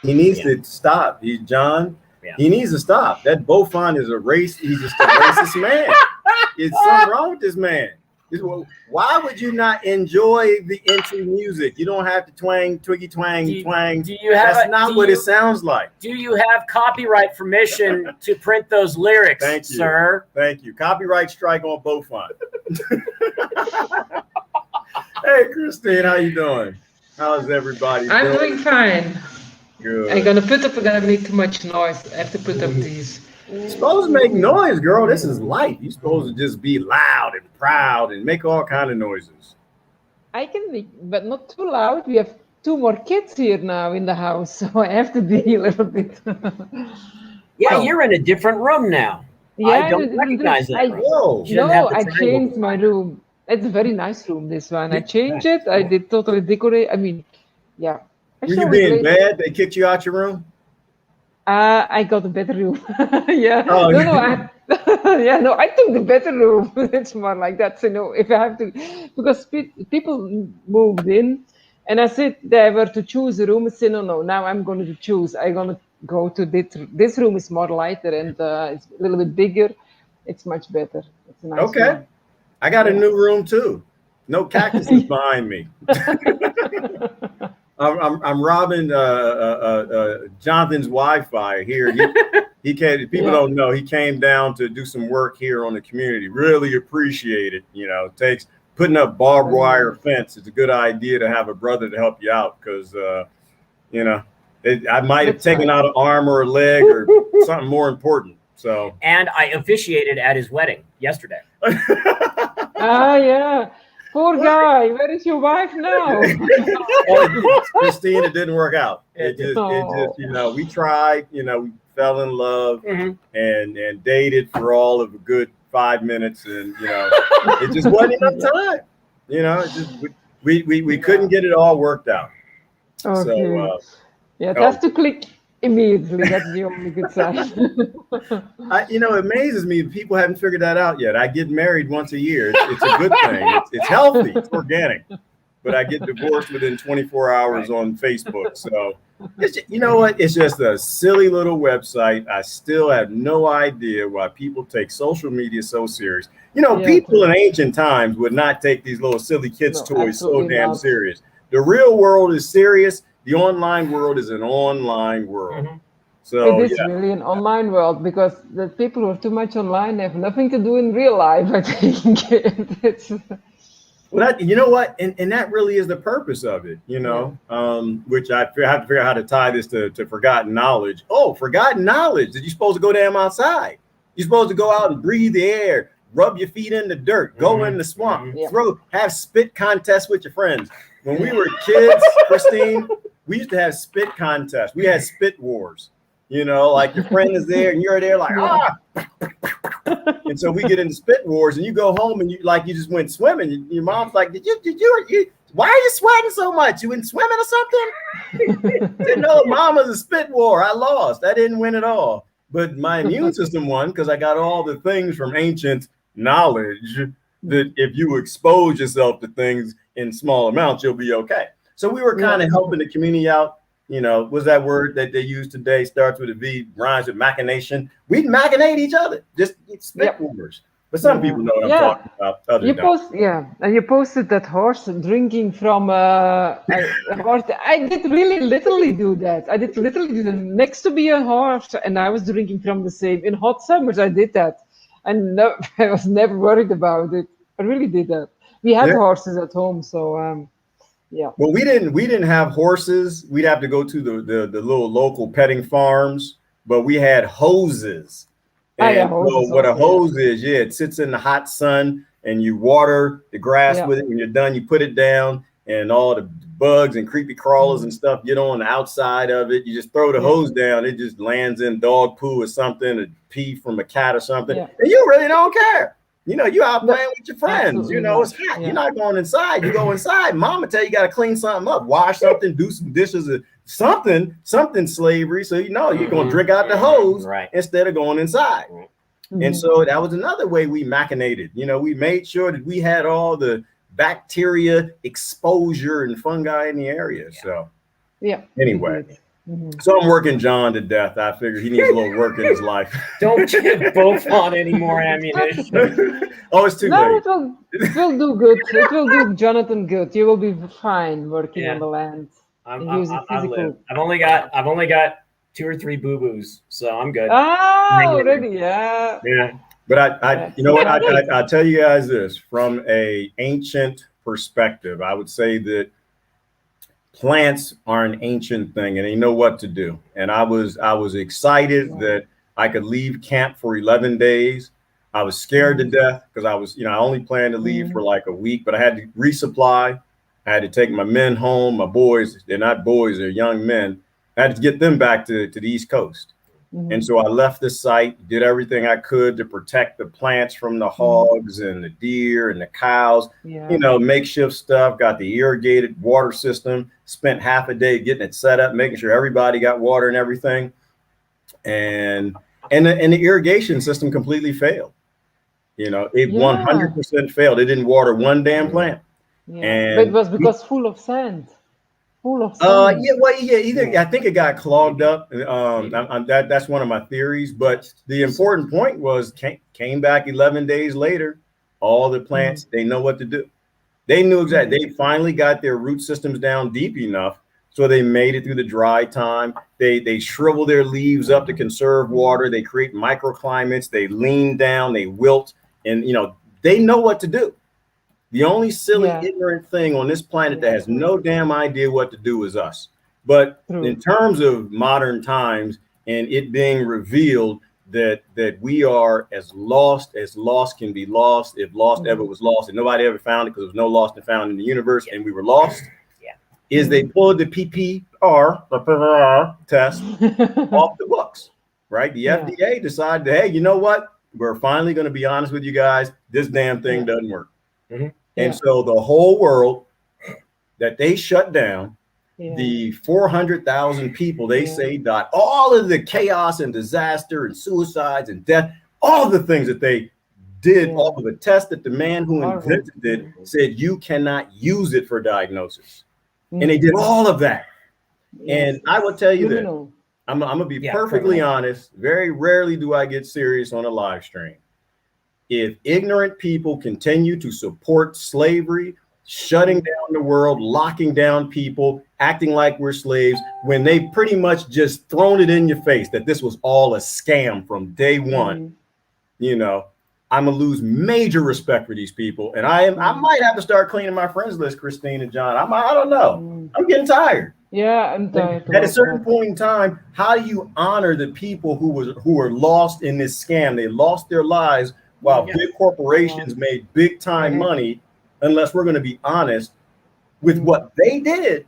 He needs to stop. John. Yeah. He needs to stop. That Beaufont is a race. He's just a racist man. It's something wrong with this man. Why would you not enjoy the entry music? You don't have to twang, twiggy, twang, twang. That's not what it sounds like. Do you have copyright permission to print those lyrics, Thank you, sir? Thank you. Copyright strike on Beaufont. Hey, Christine, how you doing? How's everybody I'm doing fine. Good. I'm gonna make too much noise. I have to put up these. You're supposed to make noise, girl. This is life. You're supposed to just be loud and proud and make all kind of noises. I can make, but not too loud. We have 2 more kids here now in the house, so I have to be a little bit. Yeah, you're in a different room now. Yeah, I don't recognize that. Whoa. No, I changed my room. It's a very nice room, this one. I changed it. I did totally decorate. I mean, yeah. Were you being bad? They kicked you out your room? I got a better room. Yeah. Oh, No, I took the better room. It's more like that. So, if I have to, because people moved in, and I said they were to choose a room. I said, no, now I'm going to choose. I'm going to go to this room is more lighter and it's a little bit bigger. It's much better. It's a nice room. I got a new room too. No cactuses behind me. I'm robbing Jonathan's Wi-Fi here. He came. People don't know he came down to do some work here on the community. Really appreciate it. It takes putting up barbed wire fence. It's a good idea to have a brother to help you out because I might have taken out an arm or a leg or something more important. So. And I officiated at his wedding yesterday. Yeah. Poor guy. Where is your wife now? Christine, it didn't work out. It just, we tried, we fell in love and dated for all of a good 5 minutes. And, it just wasn't enough time. It just, we couldn't get it all worked out. Okay. So, it has to click immediately. That's the only good sign. It amazes me people haven't figured that out yet. I get married once a year. It's a good thing. It's healthy. It's organic. But I get divorced within 24 hours on Facebook. So, you know what? It's just a silly little website. I still have no idea why people take social media so serious. People in ancient times would not take these little silly kids' toys so damn serious. The real world is serious. The online world is an online world. So it is really an online world because the people who are too much online have nothing to do in real life, I think. Well, you know what? And that really is the purpose of it, which I have to figure out how to tie this to forgotten knowledge. Oh, forgotten knowledge that you're supposed to go damn outside. You're supposed to go out and breathe the air, rub your feet in the dirt, go in the swamp, have spit contests with your friends. When we were kids, Christine, we used to have spit contests. We had spit wars. Like your friend is there and you're there like, And so we get into spit wars and you go home and you just went swimming. Your mom's like, why are you sweating so much? You went swimming or something? Didn't know mama's a spit war. I lost. I didn't win at all. But my immune system won because I got all the things from ancient knowledge that if you expose yourself to things in small amounts, you'll be okay. So we were kind of helping the community out. Was that word that they use today starts with a V, rhymes with machination. We'd machinate each other, just spit wars. But some people know what I'm talking about. And you posted that horse drinking from a horse. I did really literally do that. I did literally do that next to be a horse, and I was drinking from the same. In hot summers, I did that. And I was never worried about it. I really did that. We had horses at home, so Well, we didn't have horses. We'd have to go to the little local petting farms, but we had hoses. And what a hose is, it sits in the hot sun and you water the grass with it. When you're done, you put it down and all the bugs and creepy crawlers and stuff get on the outside of it. You just throw the hose down. It just lands in dog poo or something, a pee from a cat or something. And you really don't care. You out playing with your friends. It's hot. You're not going inside. You go inside. Mama tell you got to clean something up, wash something, do some dishes, or something slavery. So you're going to drink out the hose instead of going inside. And so that was another way we machinated. We made sure that we had all the bacteria exposure and fungi in the area. So anyway. So I'm working John to death. I figure he needs a little work in his life. Don't give Beaufort any more ammunition. Oh, it's too No, late. it will do good. It will do Jonathan good. You will be fine working on the land. I've only got 2 or 3 boo-boos, so I'm good. Ah, already, yeah. Yeah. But I you know what? I tell you guys this from a ancient perspective. I would say that plants are an ancient thing, and they know what to do. And I was excited that I could leave camp for 11 days. I was scared to death because I only planned to leave for like a week, but I had to resupply. I had to take my men home, my boys. They're not boys, they're young men. I had to get them back to the East Coast. And so I left the site, did everything I could to protect the plants from the hogs and the deer and the cows, makeshift stuff, got the irrigated water system, spent half a day getting it set up, making sure everybody got water and everything. And the irrigation system completely failed. It 100% failed. It didn't water one damn plant. Yeah. And but it was because full of sand. I think it got clogged up. That's one of my theories. But the important point was came back 11 days later. All the plants, they know what to do. They knew exactly. They finally got their root systems down deep enough so they made it through the dry time. They shrivel their leaves up to conserve water. They create microclimates. They lean down. They wilt, and they know what to do. The only silly, ignorant thing on this planet that has no damn idea what to do is us. But in terms of modern times and it being revealed that we are as lost can be lost, if lost ever was lost, and nobody ever found it because there was no lost and found in the universe, and we were lost, is they pulled the PPR test off the books, right? The FDA decided, hey, you know what? We're finally going to be honest with you guys. This damn thing doesn't work. And so the whole world that they shut down, the 400,000 people they say died, all of the chaos and disaster and suicides and death, all the things that they did, all of the tests that the man who invented it said you cannot use it for diagnosis. And they did all of that. And I will tell you this, I'm going to be perfectly honest. Very rarely do I get serious on a live stream. If ignorant people continue to support slavery, shutting down the world, locking down people, acting like we're slaves, when they pretty much just thrown it in your face that this was all a scam from day one, I'm gonna lose major respect for these people. And I might have to start cleaning my friends list, Christine and John. I don't know. I'm getting tired. Yeah, I'm tired. At a certain point in time, how do you honor the people who were lost in this scam? They lost their lives while big corporations made big time money, unless we're going to be honest with what they did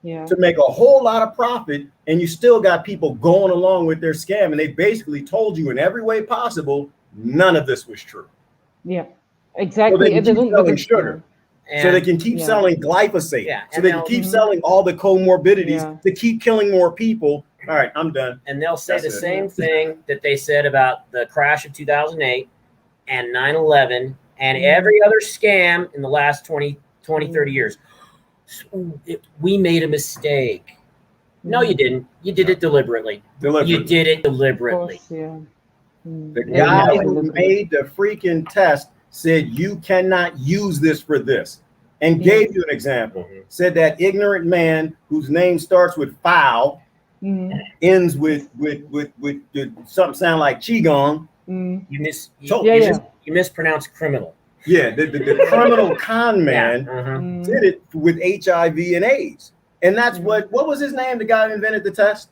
to make a whole lot of profit. And you still got people going along with their scam. And they basically told you in every way possible, none of this was true. Yeah, exactly. So they can keep selling sugar. So they can keep selling glyphosate. So they can keep selling all the comorbidities to keep killing more people. All right, I'm done. And they'll say the same thing that they said about the crash of 2008 and 9/11 and every other scam in the last 20, 30 years. We made a mistake. No, you didn't. You did it deliberately. You did it deliberately. Course, The guy who made the freaking test said you cannot use this for this, and gave you an example. Said that ignorant man whose name starts with foul, ends with something sound like qigong. You mispronounced criminal. Yeah, the criminal con man did it with HIV and AIDS, and that's what was his name? The guy who invented the test.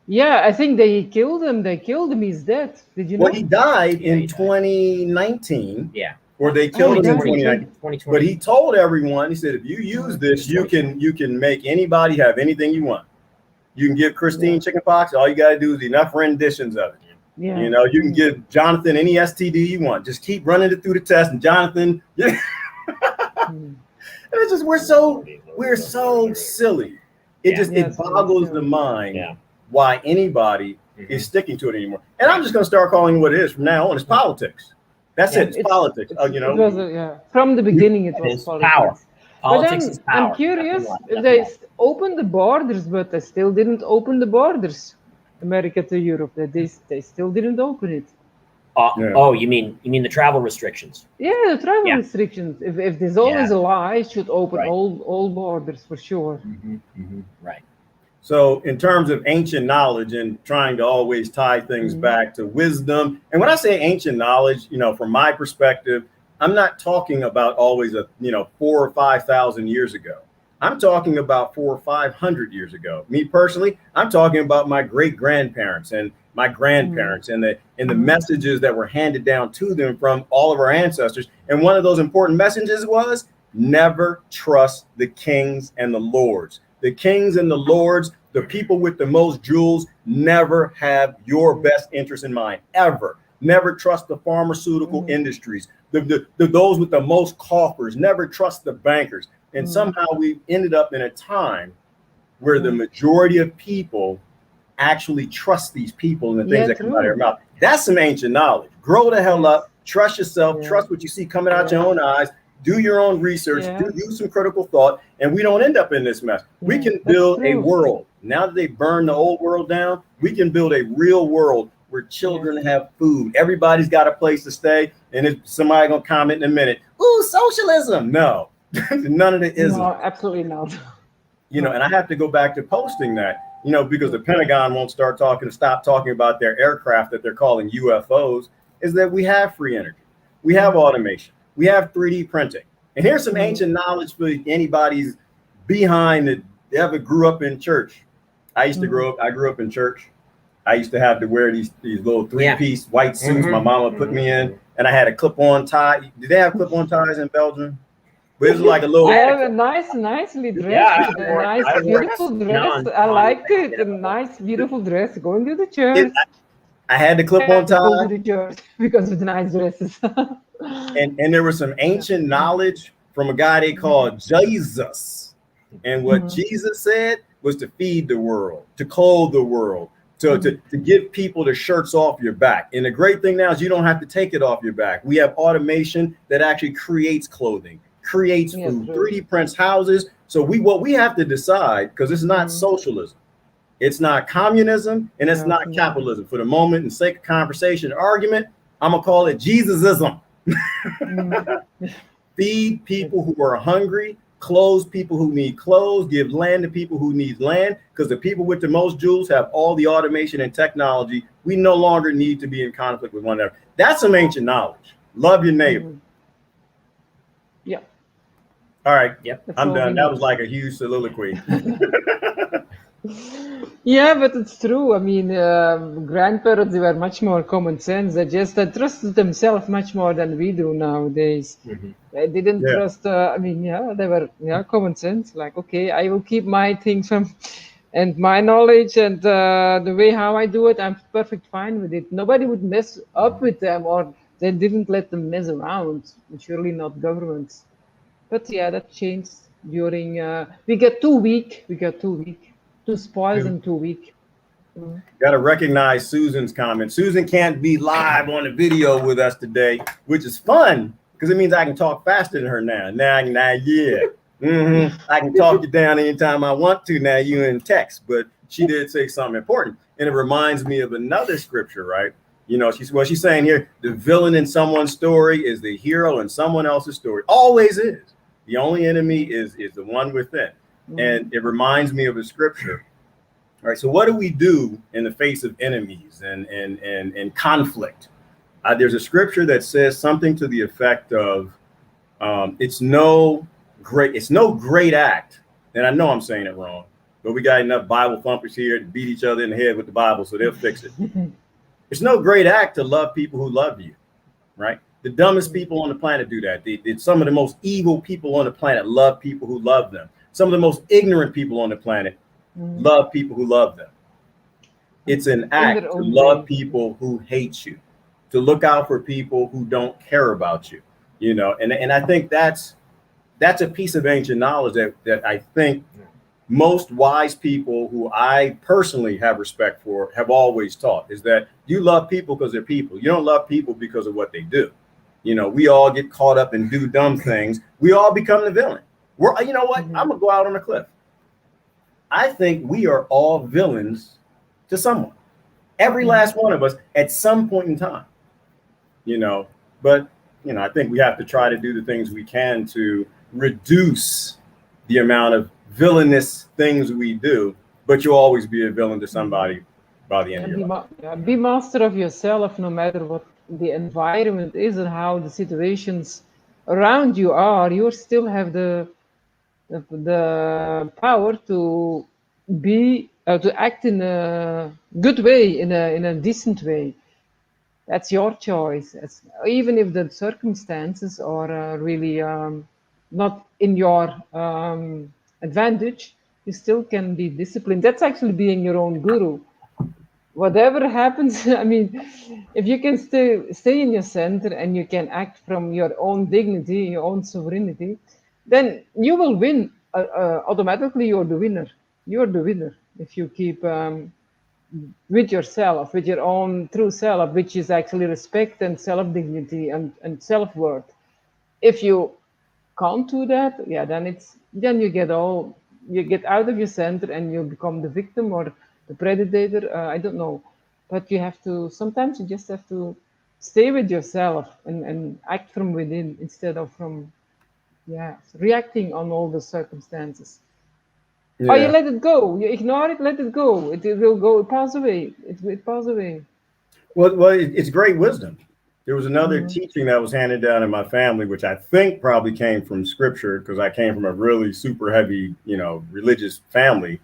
Yeah, I think they killed him. They killed him. He's dead. Did you know? Well, he died in 2019. Yeah. Or they killed him in 2019. 2020. But he told everyone, he said, if you use this, you can make anybody have anything you want. You can give Christine chickenpox. All you got to do is enough renditions of it. Yeah. You can give Jonathan any STD you want. Just keep running it through the test, and Jonathan. And it's just we're so silly. It boggles the mind why anybody is sticking to it anymore. And I'm just going to start calling it what it is from now on. It's politics. That's it. It's politics. It was, from the beginning, it was politics. Power. Politics is power. I'm curious. They opened the borders, but they still didn't open the borders. America to Europe. They still didn't open it. Oh, you mean the travel restrictions? Yeah, the travel restrictions. If there's always a lie, it should open Right. all borders for sure. Right. So in terms of ancient knowledge and trying to always tie things back to wisdom, and when I say ancient knowledge, from my perspective, I'm not talking about always 4,000 or 5,000 years ago. I'm talking about 400 or 500 years ago. Me personally, I'm talking about my great grandparents and my grandparents and the messages that were handed down to them from all of our ancestors. And one of those important messages was never trust the kings and the lords. The kings and the lords, the people with the most jewels, never have your best interest in mind, ever. Never trust the pharmaceutical industries. Those with the most coffers, never trust the bankers. And somehow we ended up in a time where the majority of people actually trust these people and the things that come out of their mouth. That's some ancient knowledge. Grow the hell up, trust yourself, trust what you see coming out your own eyes, do your own research, use some critical thought, and we don't end up in this mess. We can build a world. Now that they burned the old world down, we can build a real world where children have food. Everybody's got a place to stay. And if somebody gonna comment in a minute, ooh, socialism. No, none of it isn't. No, absolutely not. And I have to go back to posting that, because the Pentagon won't stop talking about their aircraft that they're calling UFOs, is that we have free energy. We have automation. We have 3D printing. And here's some ancient knowledge for anybody's behind that ever grew up in church. I grew up in church. I used to have to wear these little 3-piece white suits my mama put me in, and I had a clip-on tie. Did they have clip-on ties in Belgium? But it was like a little. I have a nicely dressed, beautiful dress. I like it. A nice, beautiful dress. Going to the church. I had the clip-on tie. Go to the church because of the nice dresses. and there was some ancient knowledge from a guy they called Jesus, and what Jesus said was to feed the world, to clothe the world. So to give people the shirts off your back. And the great thing now is you don't have to take it off your back. We have automation that actually creates clothing, creates food, 3D prints houses. So what we have to decide, because it's not socialism, it's not communism, and it's not capitalism. For the moment, and sake of conversation, argument, I'm gonna call it Jesusism. Feed people who are hungry, clothe people who need clothes, give land to people who need land, because the people with the most jewels have all the automation and technology. We no longer need to be in conflict with one another. That's some ancient knowledge. Love your neighbor. Yeah. All right. Yep. I'm done. That was like a huge soliloquy. Yeah, but it's true. I mean, grandparents, they were much more common sense. They trusted themselves much more than we do nowadays. They didn't trust, they were common sense. Like, okay, I will keep my things and my knowledge and the way how I do it, I'm perfect fine with it. Nobody would mess up with them, or they didn't let them mess around. Surely not governments. But yeah, that changed during, we got too weak. Too spoiled and too weak. Got to recognize Susan's comment. Susan can't be live on the video with us today, which is fun because it means I can talk faster than her now. I can talk you down anytime I want to. Now you in text, but she did say something important, and it reminds me of another scripture, right? She's saying here, the villain in someone's story is the hero in someone else's story. Always is. The only enemy is the one within. And it reminds me of a scripture. All right. So what do we do in the face of enemies and conflict? There's a scripture that says something to the effect of it's no great act. And I know I'm saying it wrong, but we got enough Bible thumpers here to beat each other in the head with the Bible, so they'll fix it. It's no great act to love people who love you, right? The dumbest people on the planet do that. Some of the most evil people on the planet love people who love them. Some of the most ignorant people on the planet love people who love them. It's an act to love people who hate you, to look out for people who don't care about you, and I think that's a piece of ancient knowledge that I think most wise people who I personally have respect for have always taught, is that you love people because they're people. You don't love people because of what they do. We all get caught up and do dumb things. We all become the villain. You know what? I'm gonna go out on a cliff. I think we are all villains to someone. Every last one of us at some point in time. You know, but you know, I think we have to try to do the things we can to reduce the amount of villainous things we do. But you'll always be a villain to somebody by the end of your life. Be master of yourself, no matter what the environment is and how the situations around you are. You still have the power to be to act in a good way, in a decent way. That's your choice. Even if the circumstances are really not in your advantage, you still can be disciplined. That's actually being your own guru. Whatever happens, I mean, if you can stay in your center and you can act from your own dignity, your own sovereignty, then you will win. Automatically, you're the winner. You're the winner if you keep with yourself, with your own true self, which is actually respect and self-dignity and self-worth. If you can't do that, yeah, then you get out of your center and you become the victim or the predator. I don't know, but sometimes you just have to stay with yourself and act from within instead of from reacting on all the circumstances. Yeah. Or you let it go. You ignore it, let it go. It will go. It pass away. It pass away. Well, it's great wisdom. There was another teaching that was handed down in my family, which I think probably came from scripture because I came from a really super heavy, religious family.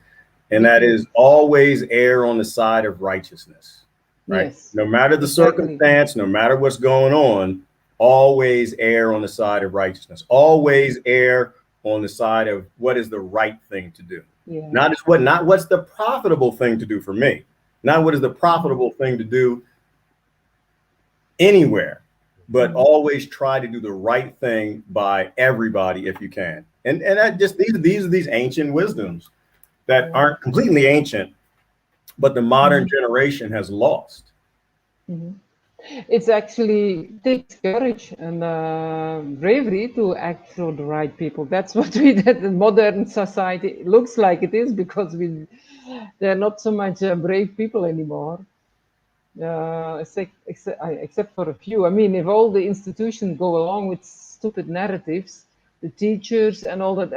And that is always err on the side of righteousness, right? Yes, no matter the circumstance, no matter what's going on, always err on the side of righteousness. Always err on the side of what is the right thing to do. Yeah. Not what's the profitable thing to do for me. Not what is the profitable thing to do anywhere, but always try to do the right thing by everybody if you can. And I just these are these ancient wisdoms that aren't completely ancient, but the modern generation has lost. It's actually takes courage and bravery to act for the right people. That's what the modern society looks like it is, because there are not so much brave people anymore, except for a few. I mean, if all the institutions go along with stupid narratives, the teachers and all that,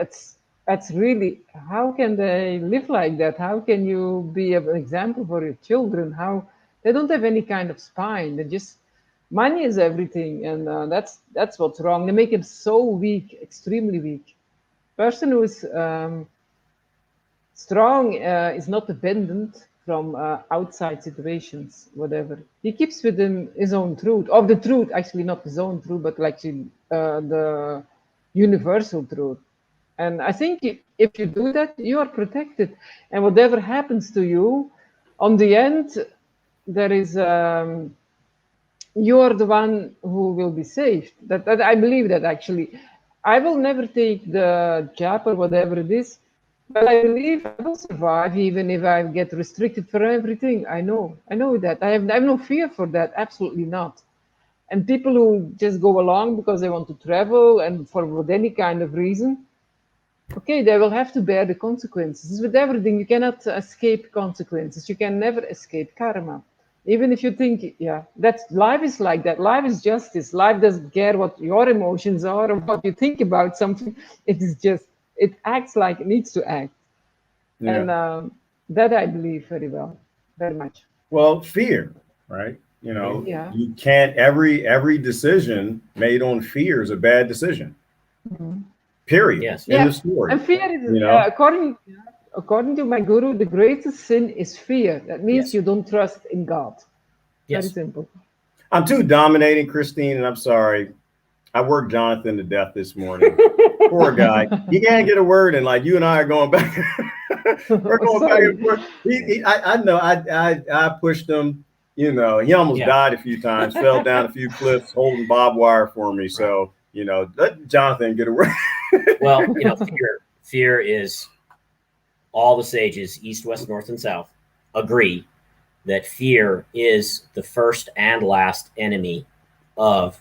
that's really, how can they live like that? How can you be an example for your children? They don't have any kind of spine. They just, money is everything, and that's what's wrong. They make it so weak, extremely weak. Person who is strong is not dependent from outside situations, whatever. He keeps with his own truth, of the truth, actually not his own truth, but like the universal truth. And I think if you do that, you are protected. And whatever happens to you, on the end, there is you are the one who will be saved. That I believe that, actually. I will never take the job or whatever it is, but I believe I will survive even if I get restricted for everything. I know that. I have no fear for that. Absolutely not. And people who just go along because they want to travel and for any kind of reason, okay, they will have to bear the consequences. With everything, you cannot escape consequences. You can never escape karma. Even if you think, that's life is like that. Life is justice. Life doesn't care what your emotions are or what you think about something. It acts like it needs to act. Yeah. And that I believe very well, very much. Well, fear, right? You can't, every decision made on fear is a bad decision. Period. Yes. In the story. And fear is, according to my guru, the greatest sin is fear. That means you don't trust in God. Very simple. I'm too dominating, Christine, and I'm sorry. I worked Jonathan to death this morning. Poor guy. He can't get a word in. Like, you and I are going back. We're going back and forth. I know. I pushed him. He almost died a few times. Fell down a few cliffs, holding barbed wire for me. So let Jonathan get a word. Well, fear is, all the sages, east, west, north, and south, agree that fear is the first and last enemy of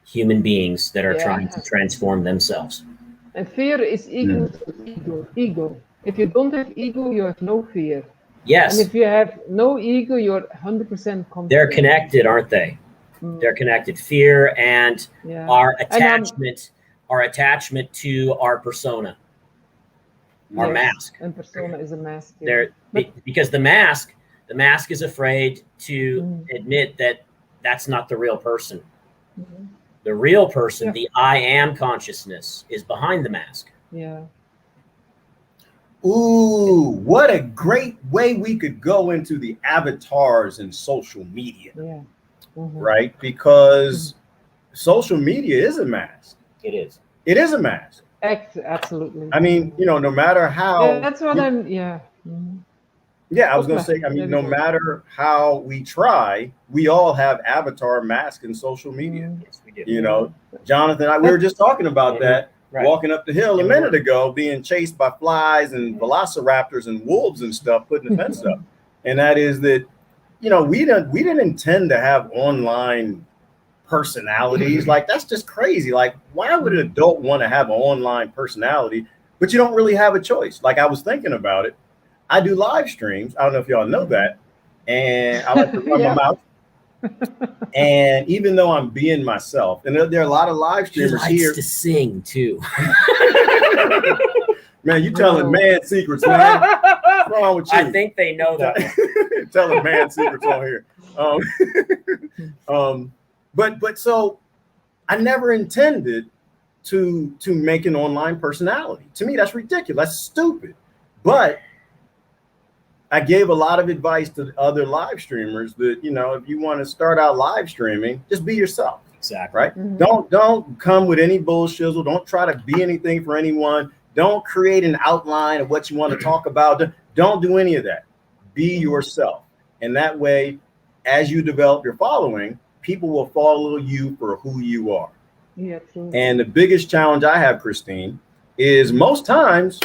human beings that are trying to transform themselves. And fear is equal to ego. If you don't have ego, you have no fear. Yes. And if you have no ego, you're 100% confident. They're connected, aren't they? They're connected. Fear and our attachment to our persona, our mask. And persona is a mask. Because the mask is afraid to admit that that's not the real person. The real person, the I am consciousness, is behind the mask. Yeah. Ooh, what a great way we could go into the avatars in social media. Yeah. Right? Because social media is a mask. It is. It is a mask. Absolutely. I mean, no matter how. Yeah, that's what Yeah, I was going to say, I mean, no matter how we try, we all have avatar masks in social media. Yes, we do. Jonathan, we were just talking about that. Right. Walking up the hill a minute ago, being chased by flies and velociraptors and wolves and stuff, putting the fence up. And that is that, we didn't intend to have online personalities. Like, that's just crazy. Like, why would an adult want to have an online personality, but you don't really have a choice? Like, I was thinking about it. I do live streams. I don't know if y'all know that. And I like to run my mouth. And even though I'm being myself, and there are a lot of live streamers here to sing too. Man, you telling man secrets, man. What's wrong with you? I think they know that. Telling man secrets on here. But so I never intended to make an online personality. To me, that's ridiculous. That's stupid. But I gave a lot of advice to other live streamers that, if you want to start out live streaming, just be yourself. Exactly. Right. Don't come with any bullshit. Don't try to be anything for anyone. Don't create an outline of what you want to talk about. Don't do any of that. Be yourself. And that way, as you develop your following, people will follow you for who you are. Yeah, true. And the biggest challenge I have, Christine, is most times,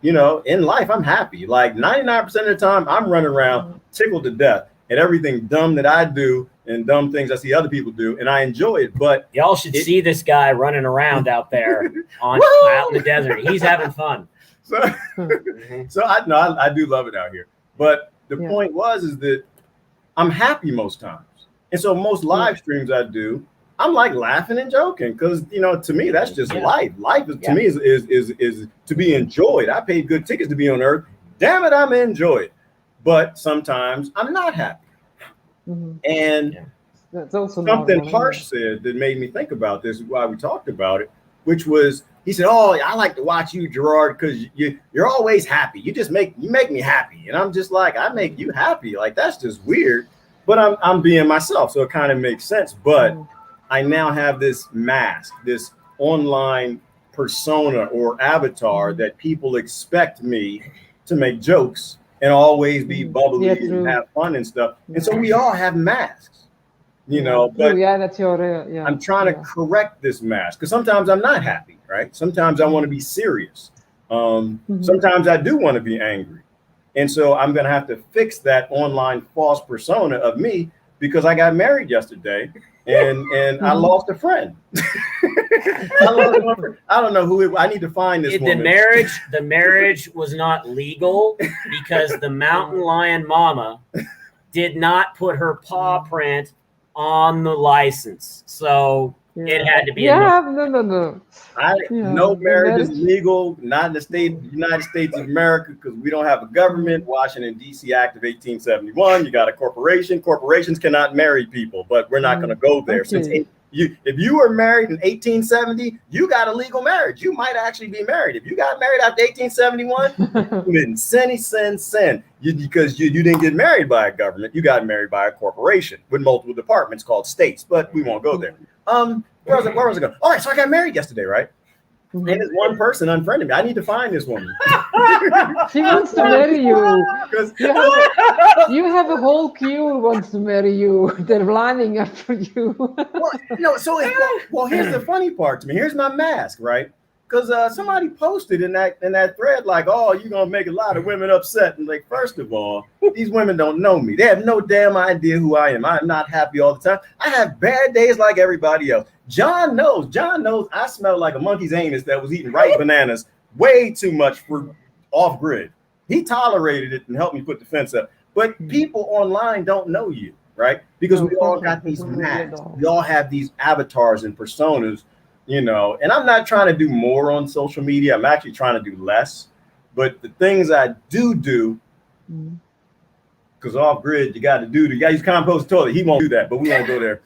in life, I'm happy. Like 99% of the time, I'm running around tickled to death at everything dumb that I do and dumb things I see other people do, and I enjoy it. But y'all should see this guy running around out there out in the desert. He's having fun. So I do love it out here. But the point is that I'm happy most times, and so most live streams I do, I'm like laughing and joking because to me that's just life. Life is to me is to be enjoyed. I paid good tickets to be on Earth. Damn it, I'm enjoyed. But sometimes I'm not happy. And that's also something Harsh said that made me think about this while we talked about it, which was he said, "Oh, I like to watch you, Gerard, because you're always happy. You make me happy." And I'm just like, I make you happy. Like, that's just weird. But I'm being myself, so it kind of makes sense. But I now have this mask, this online persona or avatar that people expect me to make jokes and always be bubbly and have fun and stuff. And so we all have masks, but that's your I'm trying to correct this mask because sometimes I'm not happy, right? Sometimes I want to be serious. Sometimes I do want to be angry. And so I'm going to have to fix that online false persona of me because I got married yesterday and I lost a friend. I don't know who I need to find this woman. The marriage was not legal because the mountain lion mama did not put her paw print on the license. So it had to be no. No marriage is legal, not in the United States of America, because we don't have a government. Washington, D.C. Act of 1871. You got a corporation. Corporations cannot marry people, but we're not going to go there. Since if you were married in 1870, you got a legal marriage. You might actually be married. If you got married after 1871, you didn't sin. Because you didn't get married by a government. You got married by a corporation with multiple departments called states, but we won't go there. Where was I going? All right, so I got married yesterday, right? And this one person unfriended me. I need to find this woman. She wants to marry you. You have a whole queue who wants to marry you. They're lining up for you. Here's the funny part to me. Here's my mask, right? Because somebody posted in that thread like, "Oh, you're gonna make a lot of women upset." And like, first of all, these women don't know me. They have no damn idea who I am. I'm not happy all the time. I have bad days like everybody else. John knows. John knows I smell like a monkey's anus that was eating ripe bananas way too much for off grid. He tolerated it and helped me put the fence up. But people online don't know you, right? Because we all got these masks. We all have these avatars and personas, you know. And I'm not trying to do more on social media. I'm actually trying to do less. But the things I do, because off grid, you got to use compost toilet. He won't do that, but we won't go there.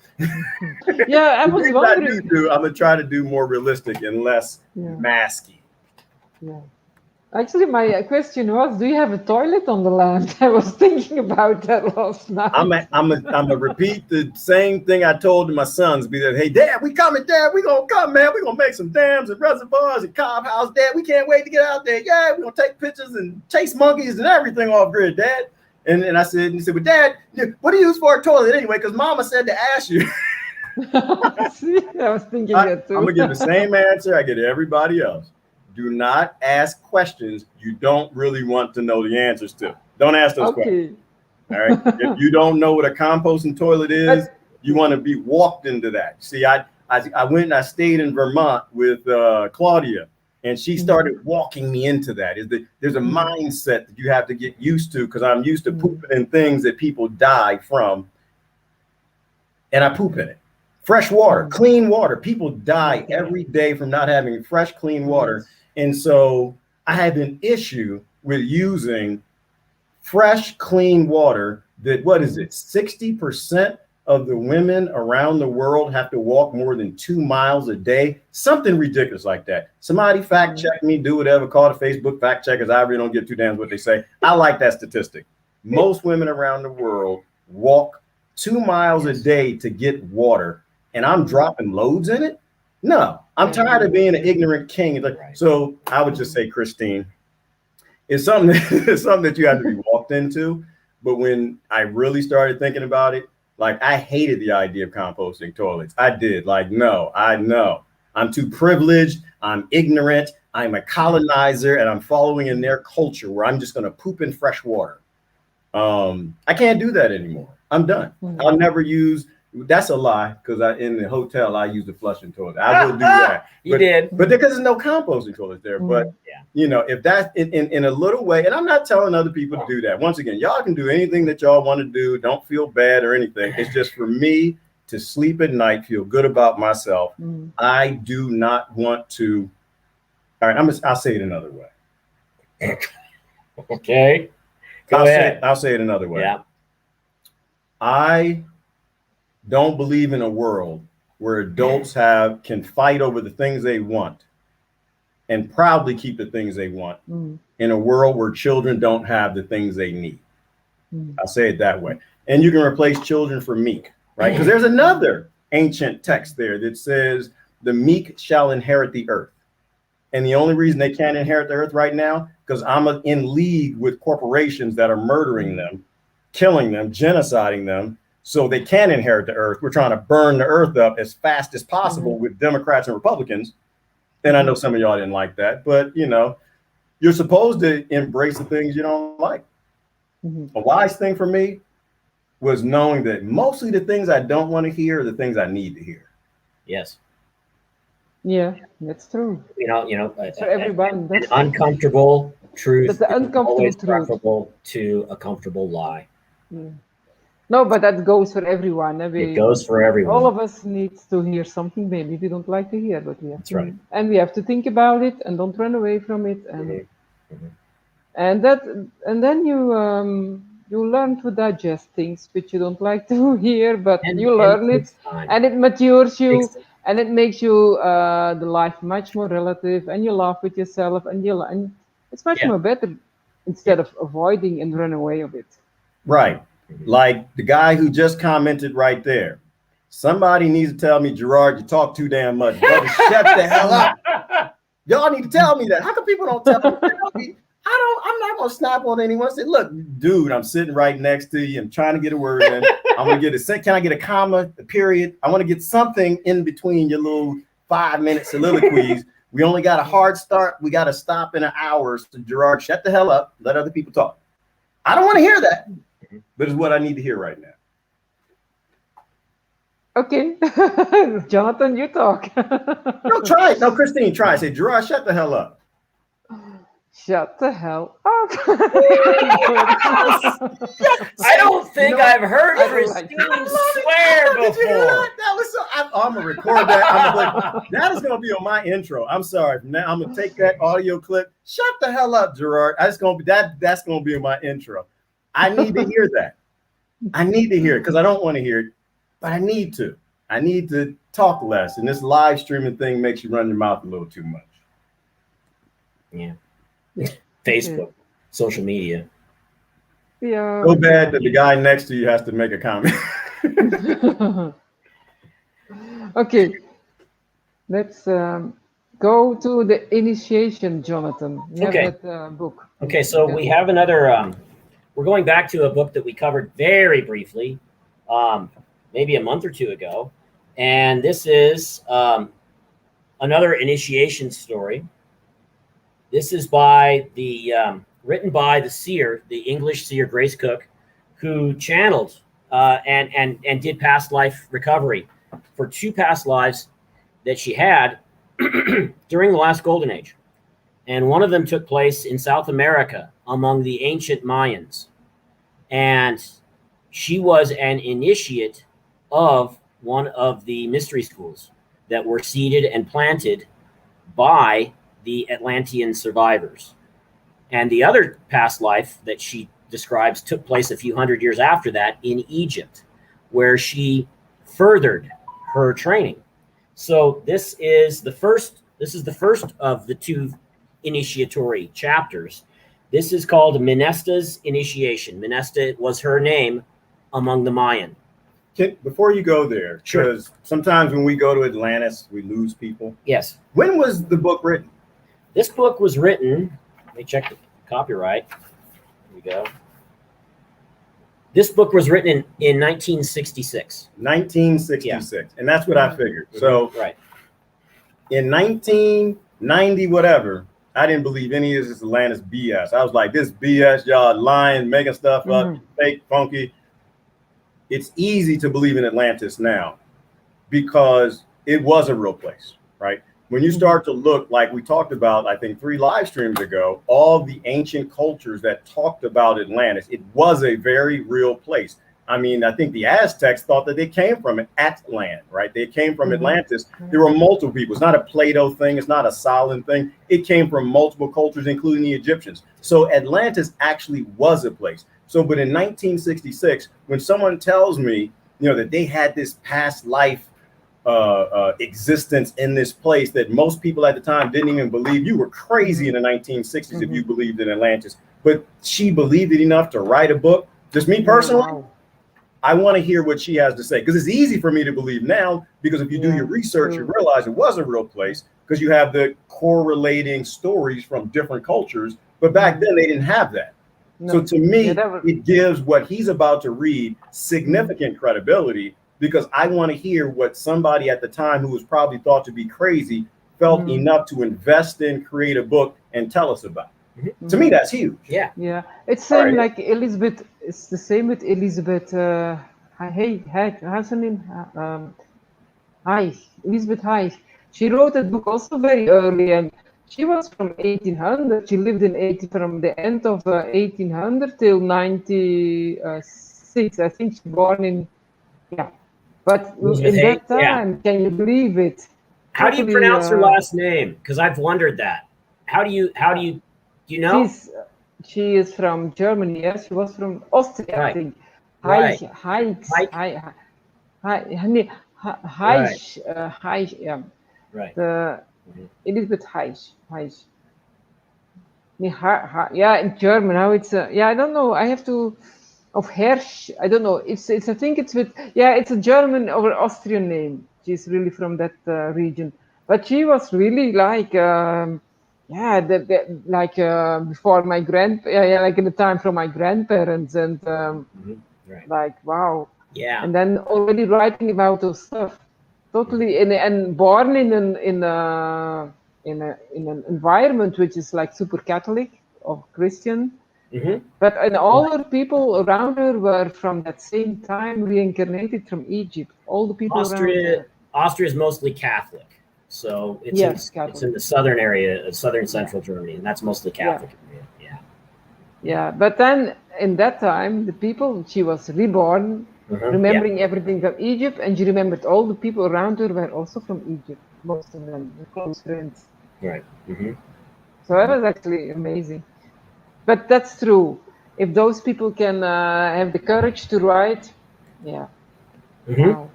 Yeah, I was wondering. I'm gonna try to do more realistic and less masky. Yeah. Actually, my question was, do you have a toilet on the land? I was thinking about that last night. I'm gonna repeat the same thing I told my sons. Be that, hey, Dad, we coming, Dad. We gonna come, man. We gonna make some dams and reservoirs and Cobb House, Dad. We can't wait to get out there. Yeah, we gonna take pictures and chase monkeys and everything off grid, Dad. And I said, well, Dad, what do you use for a toilet anyway? Because Mama said to ask you. See, I was thinking that too. I'm gonna give the same answer I get to everybody else. Do not ask questions you don't really want to know the answers to. Don't ask those questions. All right. If you don't know what a composting toilet is, you want to be walked into that. See, I went and I stayed in Vermont with Claudia, and she started walking me into that. There's a mindset that you have to get used to, because I'm used to pooping in things that people die from, and I poop in it. Fresh water, clean water. People die every day from not having fresh, clean water. And so I have an issue with using fresh, clean water that, 60% of the women around the world have to walk more than 2 miles a day. Something ridiculous like that. Somebody fact check me, do whatever, call the Facebook fact checkers. I really don't give two damns what they say. I like that statistic. Most women around the world walk 2 miles a day to get water, and I'm dropping loads in it. No, I'm tired of being an ignorant king. So I would just say, Christine, it's something that you have to be walked into. But when I really started thinking about it, like, I hated the idea of composting toilets. I did. Like, no, I know I'm too privileged. I'm ignorant. I'm a colonizer, and I'm following in their culture where I'm just going to poop in fresh water. I can't do that anymore. I'm done. I'll never use. That's a lie, because in the hotel I use the flushing toilet. I will do that. You did, but because there's no composting toilet there. But you know, if that's in a little way, and I'm not telling other people to do that. Once again, y'all can do anything that y'all want to do. Don't feel bad or anything. It's just for me to sleep at night, feel good about myself. I do not want to. All right, I'll say it another way. Okay. Go ahead. I'll say it another way. Yeah. I don't believe in a world where adults can fight over the things they want and proudly keep the things they want in a world where children don't have the things they need. I'll say it that way. And you can replace children for meek, right? Because there's another ancient text there that says the meek shall inherit the earth. And the only reason they can't inherit the earth right now, because I'm in league with corporations that are murdering them, killing them, genociding them, so they can inherit the earth. We're trying to burn the earth up as fast as possible with Democrats and Republicans. And I know some of y'all didn't like that, but you know, you're supposed to embrace the things you don't like. A wise thing for me was knowing that mostly the things I don't want to hear are the things I need to hear. Yes. Yeah, that's true. You know, for everyone, an uncomfortable truth. But the uncomfortable truth preferable to a comfortable lie. No, but that goes for everyone. It goes for everyone. All of us needs to hear something maybe we don't like to hear, but we have That's right. And we have to think about it and don't run away from it. And and then you learn to digest things which you don't like to hear, but you learn it, and it matures you, and it makes you the life much more relative, and you laugh with yourself, and it's much more better instead of avoiding and run away of it. Right. Like the guy who just commented right there. Somebody needs to tell me, Gerard, you talk too damn much. Brother, shut the hell up. Y'all need to tell me that. How come people don't tell me? I'm not gonna snap on anyone. I say, look, dude, I'm sitting right next to you. I'm trying to get a word in. I'm gonna get can I get a comma, a period? I want to get something in between your little 5-minute soliloquies. We only got a hard start. We got to stop in an hour. So Gerard, shut the hell up. Let other people talk. I don't want to hear that, but it's what I need to hear right now. Okay. Jonathan, you talk. No, try it. No, Christine, try it. Say, Gerard, shut the hell up. Shut the hell up. I don't think I've heard I don't like Christine swear before. That was so. I'm gonna record that. That is gonna be on my intro. I'm sorry. Now I'm gonna take that audio clip. Shut the hell up, Gerard. That's gonna be That's gonna be in my intro. I need to hear that. I need to hear it because I don't want to hear it, but I need to. I need to talk less. And this live streaming thing makes you run your mouth a little too much. Yeah. Facebook, social media. Yeah. So bad that the guy next to you has to make a comment. Okay. Let's go to the initiation, Jonathan. You Okay. have that book. Okay, so we have another. We're going back to a book that we covered very briefly, maybe a month or two ago, and this is another initiation story. This is by the written by the seer, the English seer Grace Cook, who channeled and did past life recovery for 2 past lives that she had during the last golden age. And one of them took place in South America among the ancient Mayans. And she was an initiate of one of the mystery schools that were seeded and planted by the Atlantean survivors. And the other past life that she describes took place a few hundred years after that in Egypt, where she furthered her training. So this is the first of the 2 initiatory chapters. This is called Menesta's initiation. Menesta was her name among the Mayan. Before you go there, Sure. because sometimes when we go to Atlantis, we lose people. Yes. When was the book written? This book was written, let me check the copyright. Here we go. This book was written in 1966. 1966. And that's what I figured. So right. In 1990, whatever, I didn't believe any of this Atlantis BS. I was like, this BS, y'all lying, making stuff up, fake, funky. It's easy to believe in Atlantis now because it was a real place, right? When you start to look, like we talked about, I think 3 live streams ago, all the ancient cultures that talked about Atlantis, it was a very real place. I mean, I think the Aztecs thought that they came from Atlant, right? They came from Atlantis. There were multiple people. It's not a Plato thing. It's not a Solon thing. It came from multiple cultures, including the Egyptians. So Atlantis actually was a place. So, but in 1966, when someone tells me, that they had this past life existence in this place that most people at the time didn't even believe, you were crazy in the 1960s if you believed in Atlantis. But she believed it enough to write a book. Just me personally, I want to hear what she has to say, because it's easy for me to believe now, because if you do your research, you realize it was a real place, because you have the correlating stories from different cultures. But back then they didn't have that. No. So to me, it gives what he's about to read significant credibility, because I want to hear what somebody at the time who was probably thought to be crazy felt enough to invest in, create a book, and tell us about. To me, that's huge. Yeah. Yeah. It's same like Elizabeth. It's the same with Elizabeth. How's her name? Elizabeth Hyde. She wrote that book also very early, and she was from 1800. She lived from the end of 1800 till 96. I think she born in, But in that time, can you believe it? How do you pronounce her last name? Because I've wondered that. How do you know? She is from Germany. Yes, she was from Austria, I think. Elizabeth Heisch. In German. How it's I don't know. I have to of Hersch. I don't know. It's I think it's with it's a German or Austrian name. She's really from that region. But she was really like before my like in the time from my grandparents, and like wow. Yeah. And then already writing about those stuff. Totally, and born in an environment which is like super Catholic or Christian, But and all the people around her were from that same time reincarnated from Egypt. All the people around her. Austria is mostly Catholic, so it's in the southern area of southern central Germany, and that's mostly Catholic. Yeah, but then in that time, the people, she was reborn, remembering everything from Egypt, and she remembered all the people around her were also from Egypt, most of them, the close friends. Right. So that was actually amazing. But that's true. If those people can have the courage to write, yeah. Wow.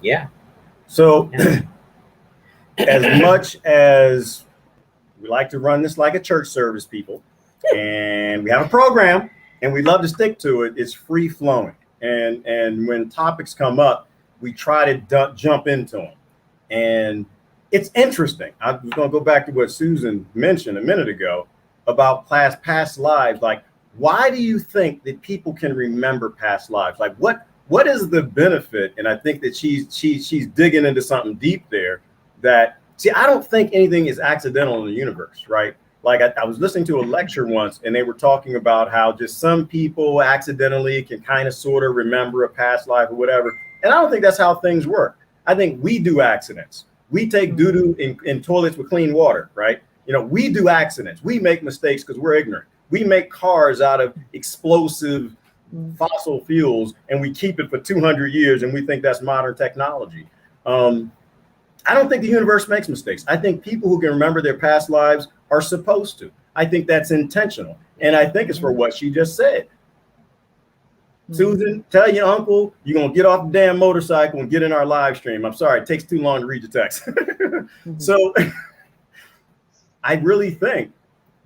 Yeah. So, as much as we like to run this like a church service, people, and we have a program and we love to stick to it, it's free flowing. And when topics come up, we try to jump into them. And it's interesting. I'm going to go back to what Susan mentioned a minute ago about past lives. Like, why do you think that people can remember past lives? Like, what is the benefit? And I think that she's digging into something deep there. That, see, I don't think anything is accidental in the universe, right? Like I was listening to a lecture once, and they were talking about how just some people accidentally can kind of sort of remember a past life or whatever. And I don't think that's how things work. I think we do accidents. We take doo-doo in toilets with clean water, right? You know, we do accidents. We make mistakes because we're ignorant. We make cars out of explosive fossil fuels, and we keep it for 200 years, and we think that's modern technology. I don't think the universe makes mistakes. I think people who can remember their past lives are supposed to. I think that's intentional. And I think it's for what she just said. Susan, tell your uncle you're going to get off the damn motorcycle and get in our live stream. I'm sorry, it takes too long to read the text. So I really think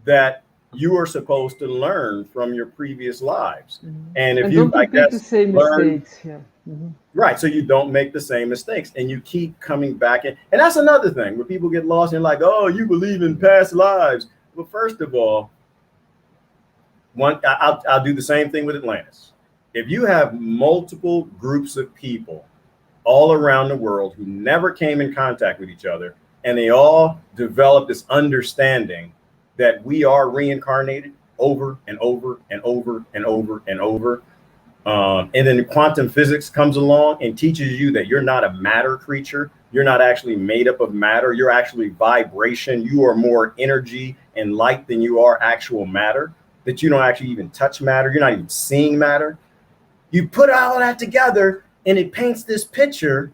that you are supposed to learn from your previous lives. And if you, I guess, the same mistakes. Right, so you don't make the same mistakes, and you keep coming back in. And that's another thing where people get lost and like, oh, you believe in past lives. Well, first of all, I'll do the same thing with Atlantis. If you have multiple groups of people all around the world who never came in contact with each other, and they all develop this understanding that we are reincarnated over and over and over and over and over. And then quantum physics comes along and teaches you that you're not a matter creature. You're not actually made up of matter. You're actually vibration. You are more energy and light than you are actual matter, that you don't actually even touch matter. You're not even seeing matter. You put all of that together and it paints this picture,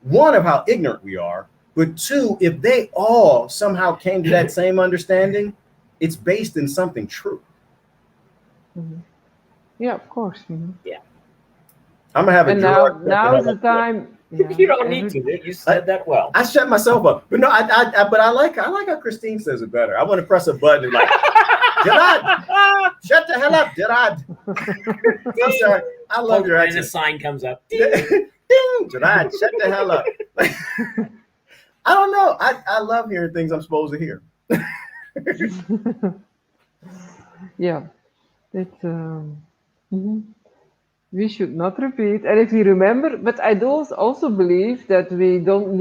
one, of how ignorant we are, but two, if they all somehow came to that same understanding, it's based in something true. Yeah, of course. Yeah. I'm gonna have and now is the time. Yeah, you don't need to. You said that well. I shut myself up, but no, but I like how Christine says it better. I want to press a button and like, Gerard, shut the hell up, Gerard. I'm sorry. I love your accent. And a sign comes up. Ding, Gerard, shut the hell up. I don't know. I love hearing things I'm supposed to hear. Yeah, we should not repeat. And if we remember, but I also believe that we don't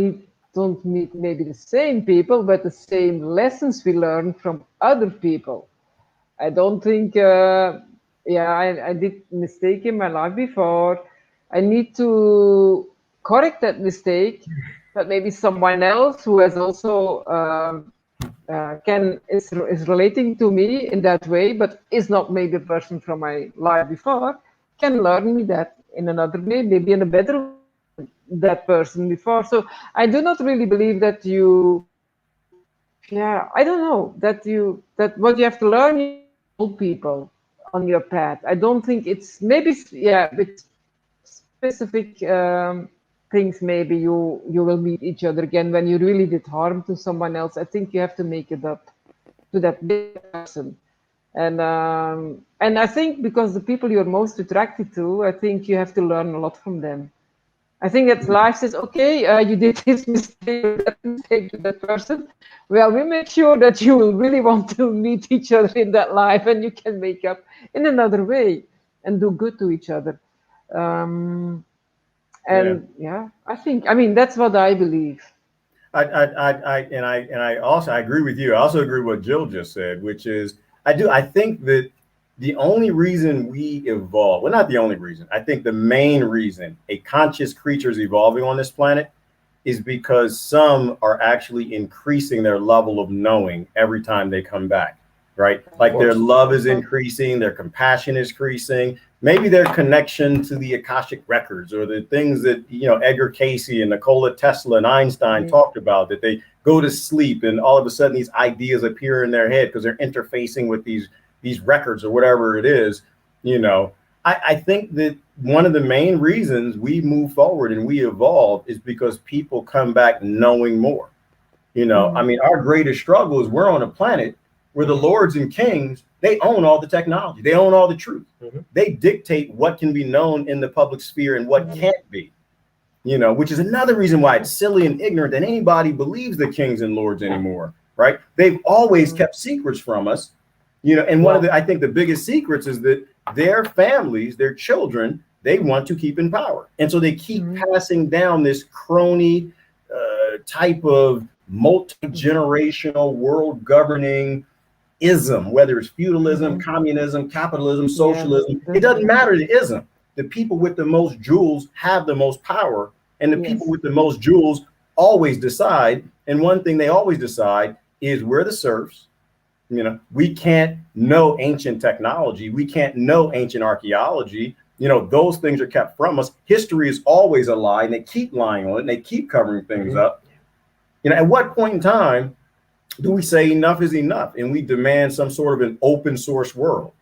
meet maybe the same people, but the same lessons we learn from other people. I don't think, I did mistake in my life before. I need to correct that mistake, but maybe someone else who has also is relating to me in that way, but is not maybe a person from my life before, can learn me that in another way, maybe in a better way than that person before. So I do not really believe that I don't know, that what you have to learn is old people on your path. I don't think it's with specific things, maybe you will meet each other again when you really did harm to someone else. I think you have to make it up to that person. And I think because the people you're most attracted to, I think you have to learn a lot from them. I think that life says, okay, you did this mistake, that mistake to that person. Well, we make sure that you will really want to meet each other in that life, and you can make up in another way and do good to each other. I mean, that's what I believe. I also agree with you. I also agree with what Jill just said, which is I think that the only reason we evolve, well, not the only reason, I think the main reason a conscious creature is evolving on this planet is because some are actually increasing their level of knowing every time they come back, right? Like their love is increasing, their compassion is increasing, maybe their connection to the Akashic records or the things that, you know, Edgar Cayce and Nikola Tesla and Einstein talked about, that they go to sleep and all of a sudden these ideas appear in their head because they're interfacing with these records or whatever it is. You know, I think that one of the main reasons we move forward and we evolve is because people come back knowing more. You know, I mean, our greatest struggle is we're on a planet where the lords and kings, they own all the technology. They own all the truth. They dictate what can be known in the public sphere and what can't be, you know, which is another reason why it's silly and ignorant that anybody believes the kings and lords anymore, right? They've always kept secrets from us, you know, and one of the, I think the biggest secrets is that their families, their children, they want to keep in power. And so they keep passing down this crony type of multi-generational world governing ism, whether it's feudalism, communism, capitalism, socialism, it doesn't matter the ism. The people with the most jewels have the most power, and the people with the most jewels always decide. And one thing they always decide is we're the serfs. You know, we can't know ancient technology. We can't know ancient archaeology. You know, those things are kept from us. History is always a lie, and they keep lying on it, and they keep covering things up. You know, at what point in time do we say enough is enough and we demand some sort of an open source world?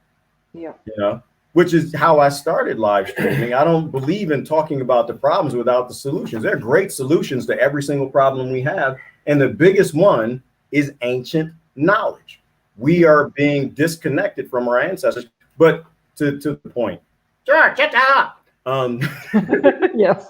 You know, which is how I started live streaming. I don't believe in talking about the problems without the solutions. There are great solutions to every single problem we have. And the biggest one is ancient knowledge. We are being disconnected from our ancestors. But to the point, George, shut up. Yes.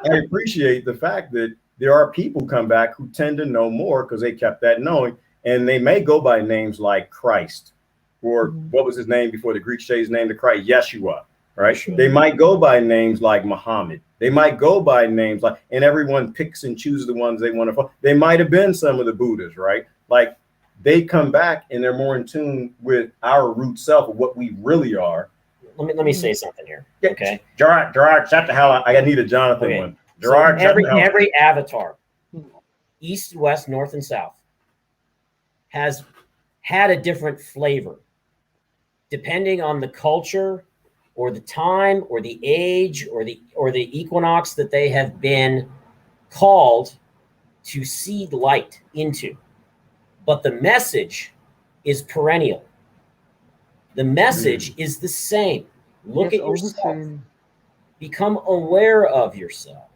I appreciate the fact that there are people come back who tend to know more because they kept that knowing, and they may go by names like Christ, or what was his name before the Greeks changed his name to Christ? Yeshua, right? They might go by names like Muhammad. They might go by names like, and everyone picks and chooses the ones they want to follow. They might have been some of the Buddhas, right? Like they come back and they're more in tune with our root self of what we really are. Let me say something here. Okay. Gerard, shut the hell up. I need a Jonathan one. Gerard, so every avatar, east, west, north, and south, has had a different flavor depending on the culture or the time or the age or the equinox that they have been called to seed light into. But the message is perennial. The message is the same. Look at yourself. Become aware of yourself.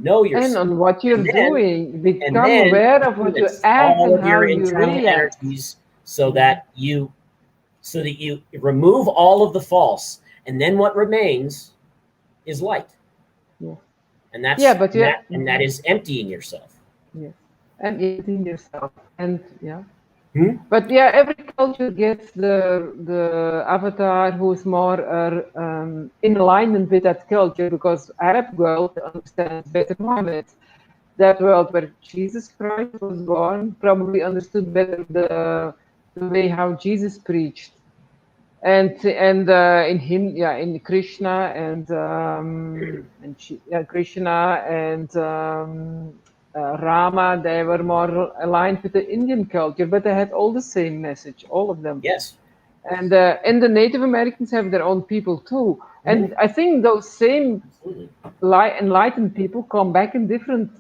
Know yourself. And on what you're doing. Become aware of what you act and how you react. So that you remove all of the false, and then what remains is light. And that's and that is emptying yourself. And emptying yourself. And but every culture gets the avatar who's more in alignment with that culture, because Arab world understands better Muhammad. That world where Jesus Christ was born probably understood better the way how Jesus preached, and in him, in Krishna and Krishna and Rama, they were more aligned with the Indian culture, but they had all the same message, all of them. Yes. And the Native Americans have their own people too. And I think those same enlightened people come back in different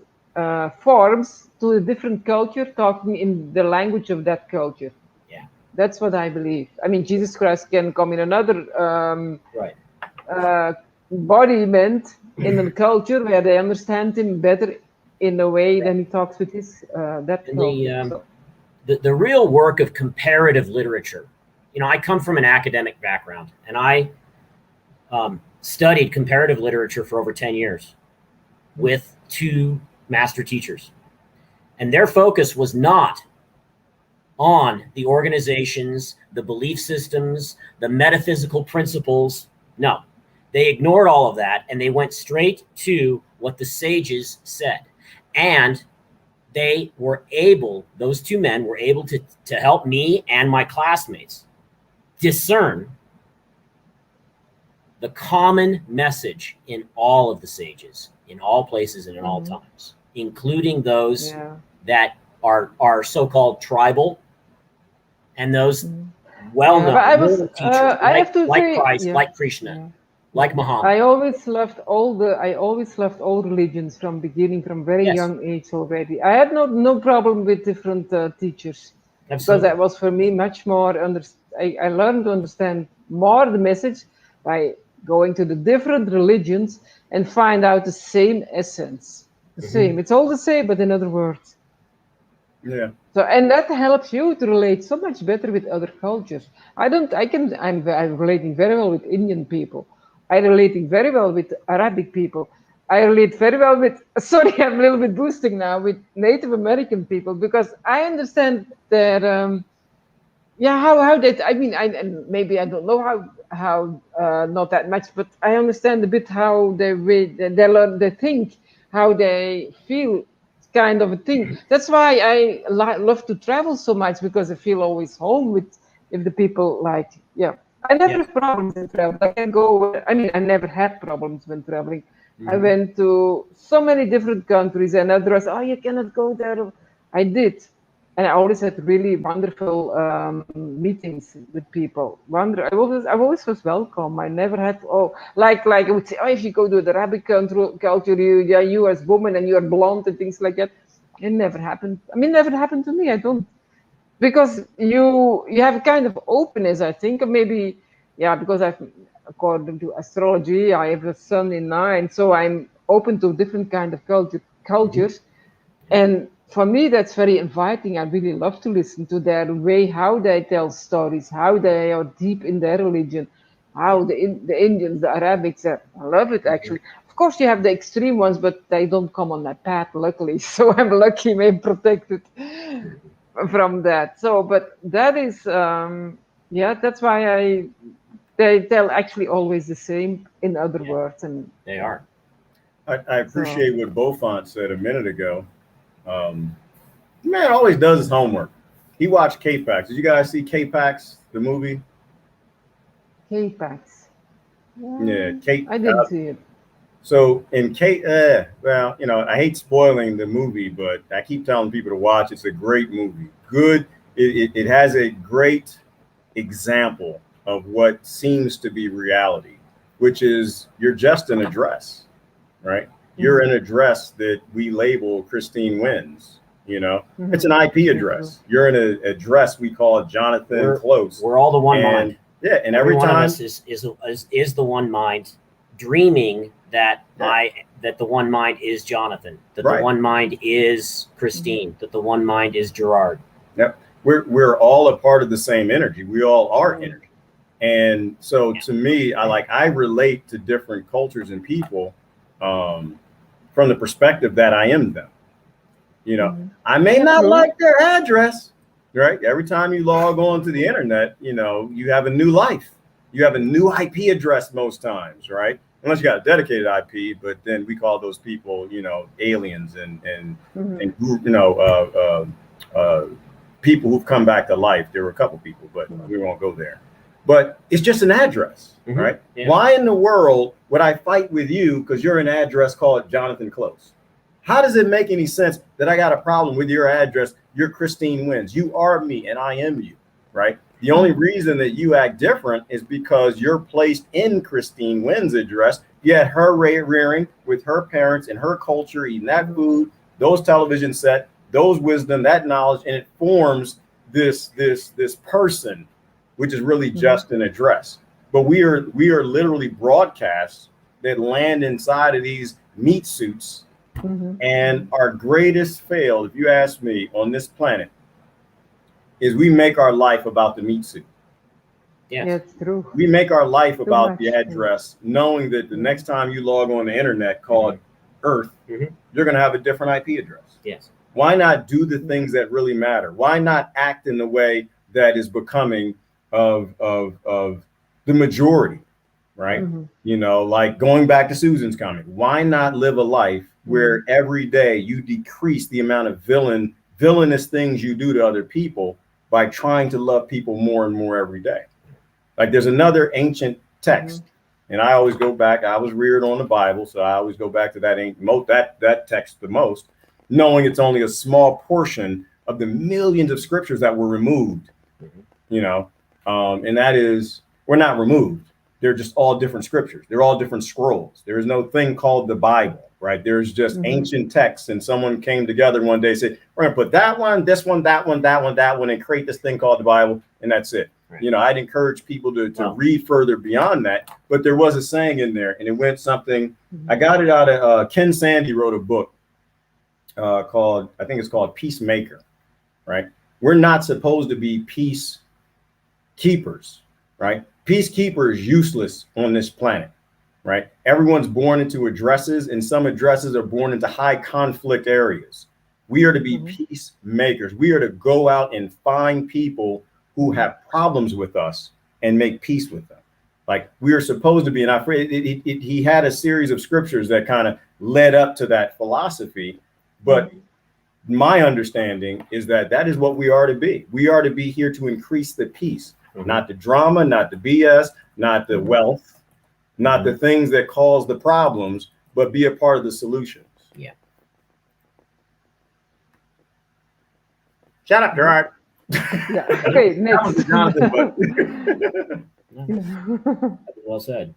forms to a different culture, talking in the language of that culture. Yeah. That's what I believe. I mean, Jesus Christ can come in another embodiment in a culture where they understand him better in a way than he talks with his the real work of comparative literature. You know, I come from an academic background, and I studied comparative literature for over 10 years with 2 master teachers, and their focus was not on the organizations, the belief systems, the metaphysical principles. No, they ignored all of that, and they went straight to what the sages said. And those two men were able to help me and my classmates discern the common message in all of the sages, in all places and in all times, including those that are so-called tribal and those well-known teachers, like Christ, like Krishna, like Muhammad. I always loved all religions from beginning, from very young age already. I had no problem with different teachers. Absolutely. Because that was for me much more. I learned to understand more the message by going to the different religions and find out the same essence. The same. It's all the same, but in other words. Yeah. So, and that helps you to relate so much better with other cultures. I'm relating very well with Indian people. I'm relating very well with Arabic people. I relate very well with, sorry, I'm a little bit boosting now, with Native American people, because I understand their, how they, I mean, maybe I don't know how not that much, but I understand a bit how they learn, they think, how they feel, kind of a thing. That's why I love to travel so much, because I feel always home if the people like, I never have problems in travel. I can go, I never had problems when traveling. I went to so many different countries, and others, you cannot go there. I did. And I always had really wonderful meetings with people. I always was welcome. I never had, like I would say, if you go to the Arabic culture, you as woman and you're blonde and things like that. It never happened. Never happened to me. I don't. Because you have a kind of openness, I think, or maybe, because according to astrology, I have a sun in 9, so I'm open to different kind of cultures. And for me, that's very inviting. I really love to listen to their way, how they tell stories, how they are deep in their religion, how the Indians, the Arabics, I love it, actually. Of course, you have the extreme ones, but they don't come on my path, luckily. So I'm lucky, maybe protected from that. So, but that is, that's why they tell actually always the same, in other words. And they are. I appreciate what Beaufont said a minute ago. Man always does his homework. He watched K-Pax. Did you guys see K-Pax, the movie? K-Pax. Yeah, I didn't see it. So in I hate spoiling the movie, but I keep telling people to watch. It's a great movie. Good. It has a great example of what seems to be reality, which is you're just in a dress, right? You're in a dress that we label Christine Wins. It's an IP address. You're in a dress we call Jonathan Close. We're all the one mind. Yeah, and every time one of us is the one mind, dreaming that that the one mind is Jonathan, that the one mind is Christine, that the one mind is Gerard. Yep, we're all a part of the same energy. We all are energy, and so to me, I relate to different cultures and people from the perspective that I am them. I may not like their address, right? Every time you log on to the internet, you have a new life. You have a new IP address most times, right? Unless you got a dedicated IP, but then we call those people, aliens and people who've come back to life. There were a couple people, but we won't go there. But it's just an address, right? Yeah. Why in the world would I fight with you because you're an address called Jonathan Close? How does it make any sense that I got a problem with your address? You're Christine Wins. You are me and I am you, right? The only reason that you act different is because you're placed in Christine Wins' address. You had her rearing with her parents and her culture, eating that food, those television set, those wisdom, that knowledge, and it forms this person, which is really just an address. But we are literally broadcasts that land inside of these meat suits. And our greatest fail, if you ask me, on this planet, is we make our life about the meat suit. Yeah, it's true. We make our life about the address, knowing that the next time you log on the internet called Earth, you're going to have a different IP address. Yes. Why not do the things that really matter? Why not act in the way that is becoming of the majority, right? Like going back to Susan's comment, why not live a life where every day you decrease the amount of villainous things you do to other people by trying to love people more and more every day. Like there's another ancient text, and I always go back. I was reared on the Bible, so I always go back to that text the most, knowing it's only a small portion of the millions of scriptures that were removed. You know, and that is, we're not removed. They're just all different scriptures. They're all different scrolls. There is no thing called the Bible, right? There's just ancient texts, and someone came together one day and said, we're going to put that one, this one, that one, that one, that one, and create this thing called the Bible, and that's it. Right. You know, I'd encourage people to read further beyond that, but there was a saying in there, and it went something, I got it out of, Ken Sande wrote a book called, I think it's called Peacemaker, right? We're not supposed to be peacekeepers, right? Peacekeeper is useless on this planet, right? Everyone's born into addresses, and some addresses are born into high conflict areas. We are to be peacemakers. We are to go out and find people who have problems with us and make peace with them. Like we are supposed to be, and he had a series of scriptures that kind of led up to that philosophy. But my understanding is that that is what we are to be. We are to be here to increase the peace. Not the drama, not the BS, not the wealth, not the things that cause the problems, but be a part of the solutions. Yeah. Shut up, Gerard. Yeah. Okay, next. Jonathan, Well said.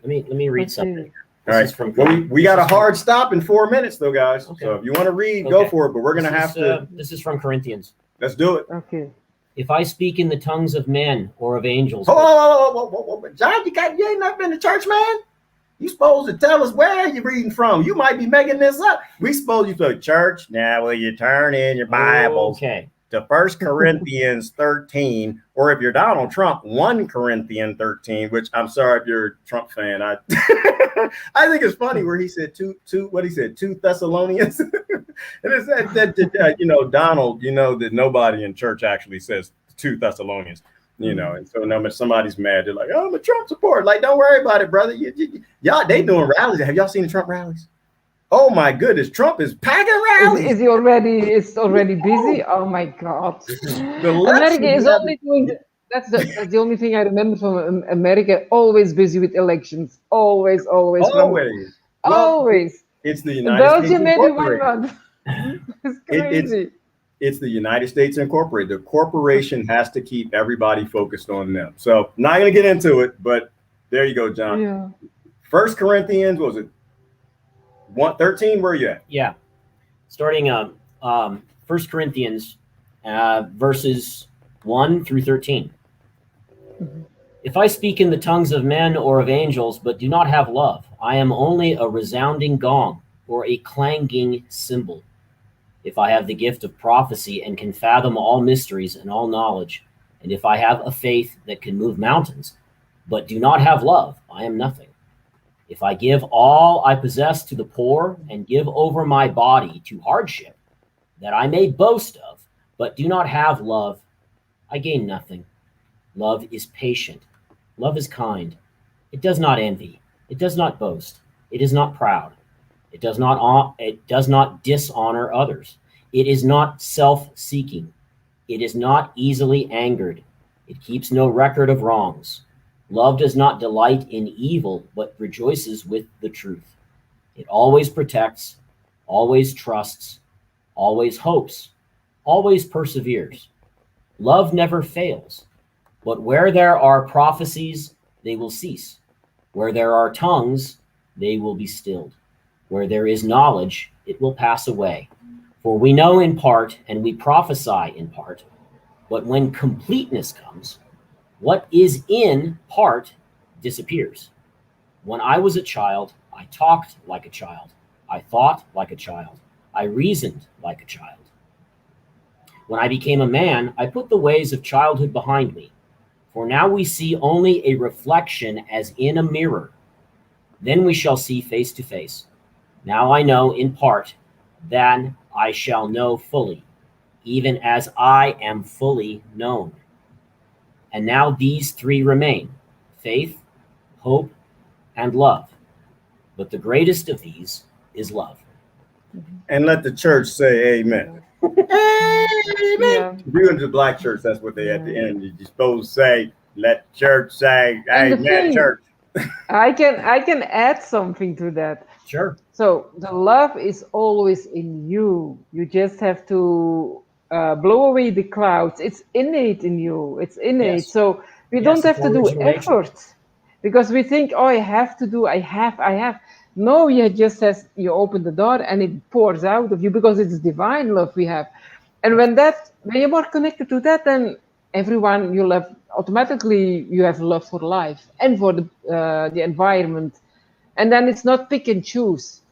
Let me read something. All right. We got a hard stop in 4 minutes, though, guys. Okay. So if you want to read, go for it. But we're going to have to. This is from Corinthians. Let's do it. Okay. If I speak in the tongues of men or of angels. Oh, John, you ain't not been to church, man. You supposed to tell us where you're reading from. You might be making this up. We supposed you to church. Now, will you turn in your Bibles to 1 Corinthians 13, or if you're Donald Trump, 1 Corinthians 13, which I'm sorry if you're a Trump fan. I think it's funny where he said two Thessalonians. And it's that Donald, that nobody in church actually says 2 Thessalonians, and so now somebody's mad. They're like, oh, I'm a Trump supporter. Like, don't worry about it, brother. Y'all, they doing rallies. Have y'all seen the Trump rallies? Oh my goodness, Trump is packing rallies. Is he already? It's already busy. Oh my God! America is only doing. That's the only thing I remember from America. Always busy with elections. Always. Always. It's the United States Incorporated. It's crazy. It's the United States Incorporated. The corporation has to keep everybody focused on them. So not going to get into it, but there you go, John. Yeah. 1 Corinthians, what was it? 1:13. Where are you at? Yeah, starting 1 Corinthians verses 1 through 13. If I speak in the tongues of men or of angels, but do not have love, I am only a resounding gong or a clanging cymbal. If I have the gift of prophecy and can fathom all mysteries and all knowledge, and if I have a faith that can move mountains, but do not have love, I am nothing. If I give all I possess to the poor and give over my body to hardship, that I may boast of, but do not have love, I gain nothing. Love is patient. Love is kind. It does not envy. It does not boast. It is not proud. It does not dishonor others. It is not self-seeking. It is not easily angered. It keeps no record of wrongs. Love does not delight in evil, but rejoices with the truth. It always protects, always trusts, always hopes, always perseveres. Love never fails. But where there are prophecies, they will cease. Where there are tongues, they will be stilled. Where there is knowledge, it will pass away. For we know in part, and we prophesy in part. But when completeness comes, what is in part disappears. When I was a child, I talked like a child. I thought like a child. I reasoned like a child. When I became a man, I put the ways of childhood behind me. For now we see only a reflection as in a mirror. Then we shall see face to face. Now I know in part, then I shall know fully, even as I am fully known. And now these three remain: faith, hope, and love. but the greatest of these is love. And let the church say amen. Amen. Yeah. If you're in the black church, that's what they at the end. You're supposed to say, let church say And the amen, thing- church. I can add something to that. Sure. So the love is always in you. You just have to blow away the clouds. It's innate in you. It's innate. Yes. So we Yes, don't have it's to do original nature. effort because we think, oh, I have to do. I have. No, you just says you open the door and it pours out of you because it's divine love we have. And when you're more connected to that, then everyone you love automatically. You have love for life and for the environment. And then it's not pick and choose.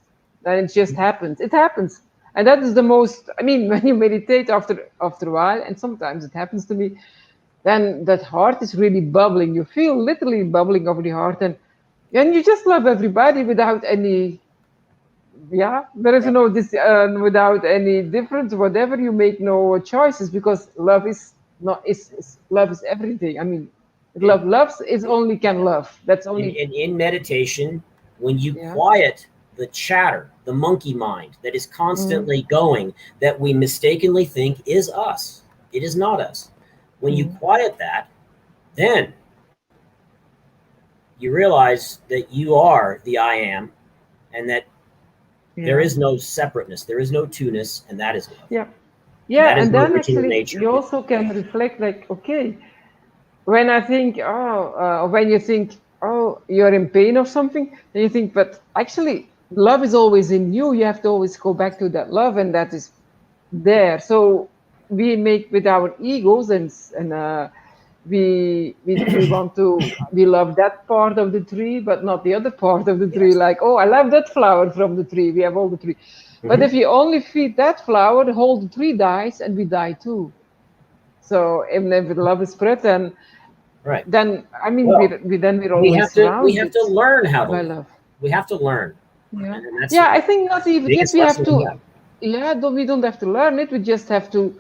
Then it just happens. It happens. And that is the most, I mean, when you meditate after a while, and sometimes it happens to me, then that heart is really bubbling. You feel literally bubbling over the heart. And you just love everybody without any, there is no, without any difference, whatever you make no choices because love is not, love is everything. I mean, love loves is only can love. That's only. In meditation, when you Yeah. quiet the chatter, the monkey mind that is constantly going, that we mistakenly think is us. It is not us. When you quiet that, then you realize that you are the I am, and that there is no separateness, there is no two-ness, and that is love. Yeah. That is And the then original actually nature. you also can reflect like, okay, when I think, when you think, oh, you're in pain or something, then you think, but actually love is always in you. You have to always go back to that love, and that is there. So we make with our egos and we want to, we love that part of the tree, but not the other part of the tree. Yes. Like, oh, I love that flower from the tree. We have all the tree. But if you only feed that flower, the whole tree dies and we die too. So even if love is spread, then Right. then I mean, Well, we're we always have to surrounded learn how to by love. love. We have to learn. Yeah, And that's yeah. the I think not even yet. biggest We have lesson we to. have. Yeah, we don't have to learn it. We just have to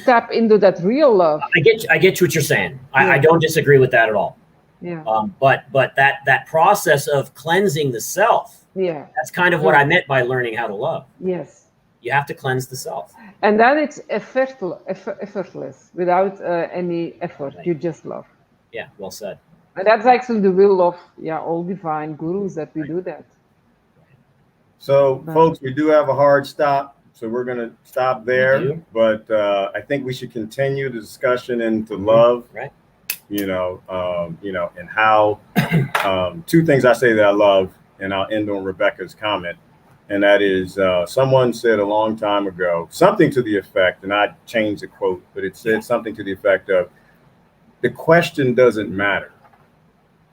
tap into that real love. I get what you're saying. I Yeah. don't disagree with that at all. Yeah, But that process of cleansing the self, yeah, that's kind of what I meant by learning how to love. yes. You have to cleanse the self. And then it's effortless, without any effort. Right. You just love. Yeah, well said. And that's actually the will of all divine gurus that we do that. So, folks, we do have a hard stop, so we're going to stop there. do. But I think we should continue the discussion into love. Right. And how two things I say that I love, and I'll end on Rebecca's comment, and that is someone said a long time ago something to the effect, and I changed the quote, but it said something to the effect of, the question doesn't matter.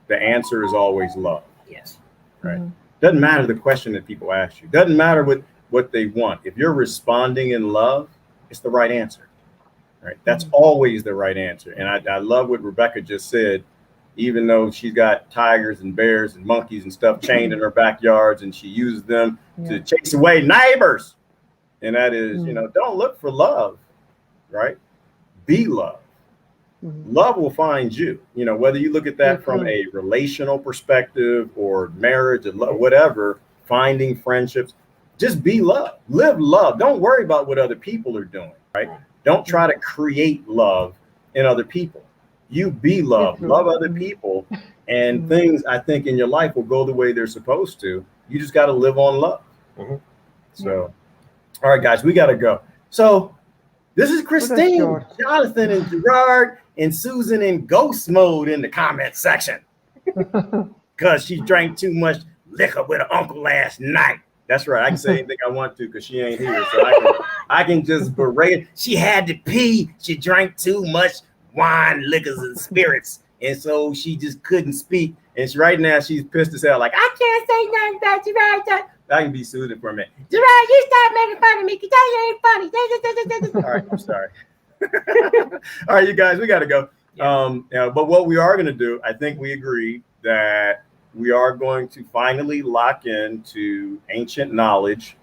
The answer is always love. Yes. Right. Doesn't matter the question that people ask you. Doesn't matter what they want. If you're responding in love, it's the right answer. Right. That's always the right answer. And I love what Rebecca just said. Even though she's got tigers and bears and monkeys and stuff chained in her backyards, and she uses them to chase away neighbors. And that is, don't look for love, right? Be love. Love will find you, whether you look at that from a relational perspective or marriage or whatever, finding friendships, just be love, live love. Don't worry about what other people are doing, right? Don't try to create love in other people. You be love, love other people, and things I think in your life will go the way they're supposed to. You just got to live on love. So, all right, guys, we got to go. So this is Christine, Jonathan, and Gerard, and Susan in ghost mode in the comment section because she drank too much liquor with her uncle last night. That's right. I can say anything I want to because she ain't here, so I can just berate. She had to pee. She drank too much wine, liquors, and spirits, and so she just couldn't speak. And right now she's pissed as hell. Like, I can't say nothing about you right. I can be Susan for a minute. Gerard, you stop making fun of me because that ain't funny. All right, I'm sorry. All right, you guys, we got to go. But what we are going to do, I think we agreed that we are going to finally lock into Ancient Knowledge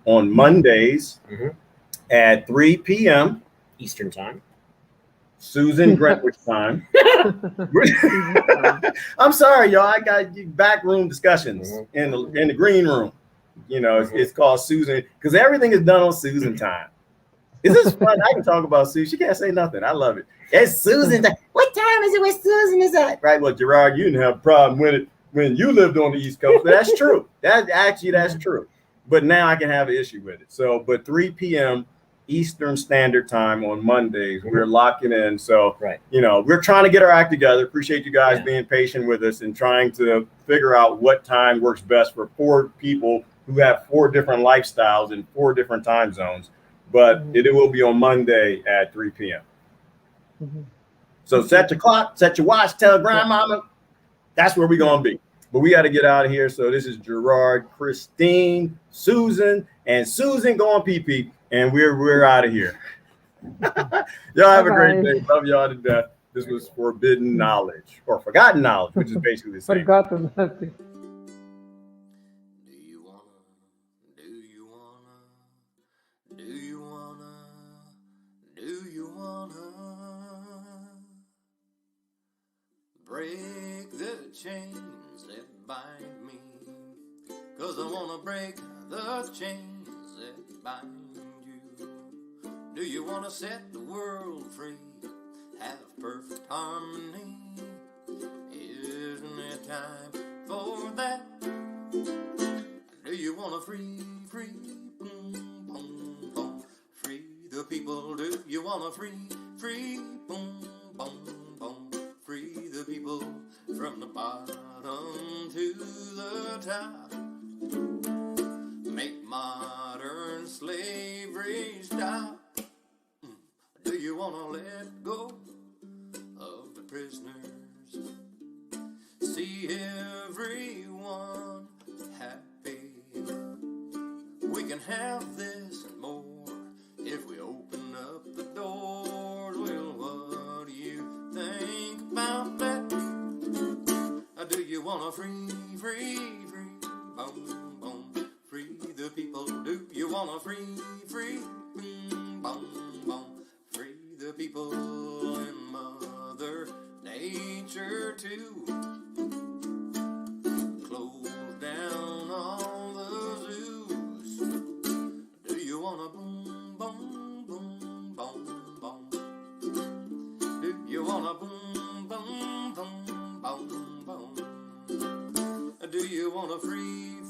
on Mondays at 3 p.m. Eastern time. Susan Greenwich time. I'm sorry, y'all. I got backroom discussions in the green room. You know, it's called Susan because everything is done on Susan time. Is this fun? I can talk about Susan. She can't say nothing. I love it. It's Susan time. What time is it when Susan is at? Right. Well, Gerard, you didn't have a problem with it when you lived on the East Coast. That's true. That's true. But now I can have an issue with it. So, but 3 p.m. Eastern Standard Time on Mondays, we're locking in. So, you know, we're trying to get our act together. Appreciate you guys being patient with us and trying to figure out what time works best for 4 people who have 4 different lifestyles in 4 different time zones. But it will be on Monday at 3 p.m. So set your clock, set your watch, tell grandmama. That's where we're going to be. But we got to get out of here. So this is Gerard, Christine, Susan, and Susan going PP. And we're out of here. Y'all have a great day. Love y'all to death. This was Forbidden Knowledge or Forgotten Knowledge, which is basically the same. Forgotten nothing. Break the chains that bind me, 'cause I wanna break the chains that bind you. Do you wanna set the world free, have perfect harmony? Isn't it time for that? Do you wanna free, boom, boom, boom, free the people? Do you wanna free, boom, boom, boom, free the people from the bottom to the top? Make modern slavery stop. Do you want to let go of the prisoners? See everyone happy. We can have this and more if we open up the doors. Well, what do you think about that? Do you want to free, boom, boom, free the people? Do you want to free, boom, boom, free the people and Mother Nature too? Close down all the zoos. Do you want to boom, boom, boom, boom, boom? Do you want to boom, boom, boom, boom, boom? Do you want to free,